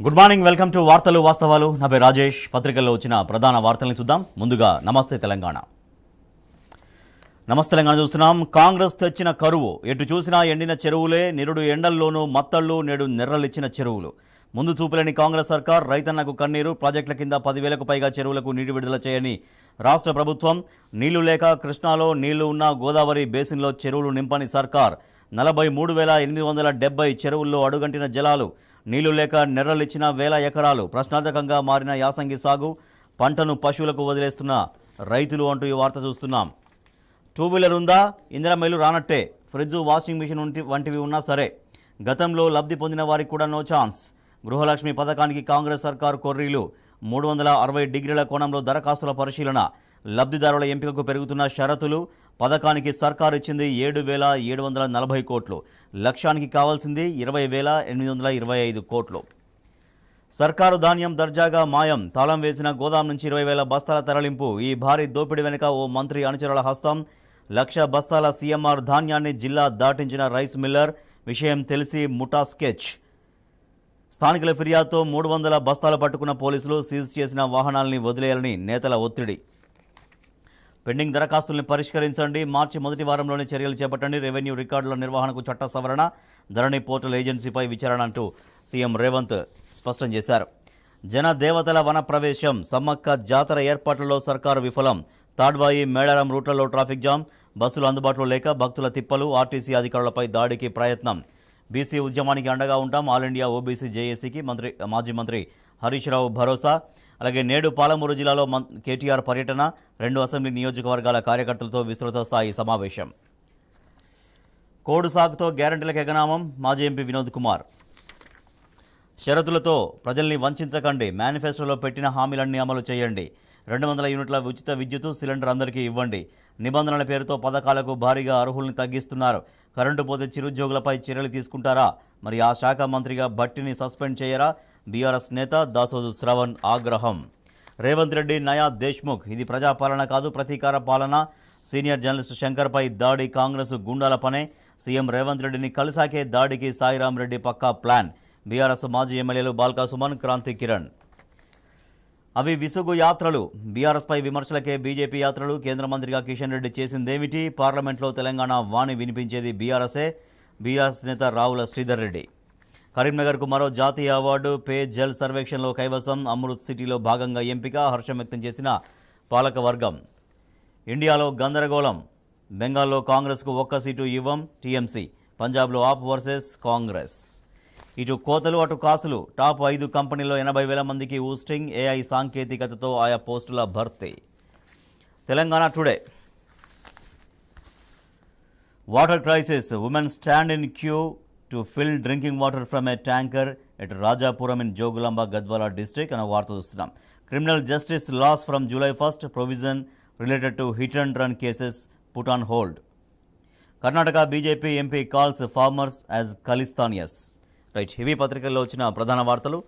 Good morning, welcome to వార్తలు వాస్తవాలు. నా పేరు రాజేష్. పత్రికల్లో వచ్చిన ప్రధాన వార్తలను చూద్దాం. ముందుగా నమస్తే తెలంగాణ. నమస్తే తెలంగాణ చూస్తున్నాం. కాంగ్రెస్ తెచ్చిన కరువు, ఎటు చూసినా ఎండిన చెరువులే, నిరుడు ఎండల్లోనూ మత్తళ్ళు, నేడు నెర్రలిచ్చిన చెరువులు. ముందు చూపులేని కాంగ్రెస్ సర్కార్, రైతన్నకు కన్నీరు. ప్రాజెక్టుల కింద 10,000కు పైగా చెరువులకు నీటి విడుదల చేయని రాష్ట్ర ప్రభుత్వం. నీళ్లు లేక కృష్ణాలో నీళ్లు ఉన్న గోదావరి బేసిన్లో చెరువులు నింపని సర్కార్. 43,870 చెరువుల్లో అడుగంటిన జలాలు. నీళ్లు లేక నెర్రలిచ్చిన వేల ఎకరాలు. ప్రశ్నార్థకంగా మారిన యాసంగి సాగు. పంటను పశువులకు వదిలేస్తున్న రైతులు అంటూ ఈ వార్త చూస్తున్నాం. 2 వీలర్ ఉందా, ఇందిరమ్మలు రానట్టే. ఫ్రిడ్జ్, వాషింగ్ మిషన్ వంటివి ఉన్నా సరే గతంలో లబ్ధి పొందిన వారికి కూడా నో ఛాన్స్. గృహలక్ష్మి పథకానికి కాంగ్రెస్ సర్కారు కొర్రీలు. 360 డిగ్రీల కోణంలో దరఖాస్తుల పరిశీలన. లబ్ధిదారుల ఎంపికకు పెరుగుతున్న షరతులు. పథకానికి సర్కారు ఇచ్చింది 7,740 కోట్లు. లక్ష్యానికి కావాల్సింది 20,825 కోట్లు. సర్కారు ధాన్యం దర్జాగా మాయం. తాళం వేసిన గోదాం నుంచి 20,000 బస్తాల తరలింపు. ఈ భారీ దోపిడీ వెనుక ఓ మంత్రి అనుచరుల హస్తం. 1,00,000 బస్తాల సీఎంఆర్ ధాన్యాన్ని జిల్లా దాటించిన రైస్ మిల్లర్. విషయం తెలిసి ముఠా స్కెచ్. స్థానికుల ఫిర్యాదుతో 300 బస్తాలు పట్టుకున్న పోలీసులు. సీజ్ చేసిన వాహనాలని వదిలేయాలని నేతల ఒత్తిడి. పెండింగ్ దరఖాస్తుల్ని పరిష్కరించండి. మార్చి మొదటి వారంలోనే చర్యలు చేపట్టండి. రెవెన్యూ రికార్డుల నిర్వహణకు చట్ట సవరణ. ధరణి పోర్టల్ ఏజెన్సీపై విచారణ అంటూ సీఎం రేవంత్ స్పష్టం చేశారు. జనదేవతల వన ప్రవేశం. సమ్మక్క జాతర ఏర్పాట్లలో సర్కారు విఫలం. తాడ్వాయి, మేడారం రూట్లలో ట్రాఫిక్ జామ్. బస్సులు అందుబాటులో లేక భక్తుల తిప్పలు. ఆర్టీసీ అధికారులపై దాడికి ప్రయత్నం. బీసీ ఉద్యమానికి అండగా ఉంటాం. ఆల్ ఇండియా ఓబీసీ జేఏసీకి మాజీ మంత్రి హరీష్ రావు భరోసా. అలాగే నేడు పాలమూరు జిల్లాలో కేటీఆర్ పర్యటన. 2 అసెంబ్లీ నియోజకవర్గాల కార్యకర్తలతో విస్తృత స్థాయి సమావేశం. కోడు సాగుతో గ్యారంటీలకు ఎగనామం. మాజీ ఎంపీ వినోద్ కుమార్. షరతులతో ప్రజల్ని వంచకండి. మేనిఫెస్టోలో పెట్టిన హామీలన్నీ అమలు చేయండి. 200 యూనిట్ల ఉచిత విద్యుత్ సిలిండర్ అందరికీ ఇవ్వండి. నిబంధనల పేరుతో పథకాలకు భారీగా అర్హుల్ని తగ్గిస్తున్నారు. కరెంటు పోతే చిరుద్యోగులపై చర్యలు తీసుకుంటారా? మరి ఆ శాఖ మంత్రిగా భట్టిని సస్పెండ్ చేయరా? బీఆర్ఎస్ నేత దాసోజు శ్రవణ్ ఆగ్రహం. రేవంత్ రెడ్డి నయా దేశ్ముఖ్. ఇది ప్రజాపాలన కాదు, ప్రతీకార పాలన. సీనియర్ జర్నలిస్ట్ శంకర్పై దాడి కాంగ్రెస్ గుండాల పనే. సీఎం రేవంత్ రెడ్డిని కలిసాకే దాడికి సాయిరాం రెడ్డి పక్కా ప్లాన్. బీఆర్ఎస్ మాజీ ఎమ్మెల్యేలు బాల్కా సుమన్, క్రాంతి కిరణ్. అవి విసుగు యాత్రలు. బీఆర్ఎస్పై విమర్శలకే బీజేపీ యాత్రలు. కేంద్ర మంత్రిగా కిషన్ రెడ్డి చేసిందేమిటి? పార్లమెంట్లో తెలంగాణ వాణి వినిపించేది బీఆర్ఎస్ఏ. బీఆర్ఎస్ నేత రావుల శ్రీధర్ రెడ్డి. కరీంనగర్కు మరో జాతీయ అవార్డు. పే జల్ సర్వేక్షణలో కైవసం. అమృత్ సిటీలో భాగంగా ఎంపిక. హర్షం వ్యక్తం చేసిన పాలకవర్గం. ఇండియాలో గందరగోళం. బెంగాల్లో కాంగ్రెస్కు 1 సీటు ఇవ్వం. టీఎంసీ. పంజాబ్లో ఆప్ వర్సెస్ కాంగ్రెస్. ఇటు కోతలు, అటు కాసులు. టాప్ 5 కంపెనీల్లో 80,000 మందికి ఊస్టింగ్. ఏఐ సాంకేతికతతో ఆయా పోస్టుల భర్తీ. Telangana today. Water crisis. Women stand in queue to fill drinking water from a tanker at Rajapuram in Jogulamba Gadwal district అనే వార్త చూస్తున్నాం. Criminal justice laws from July 1st. Provision related to hit and run cases put on hold. Karnataka B J P M P calls farmers as Khalistanis. Right, ఇవి పత్రికల్లో వచ్చిన ప్రధాన వార్తలు.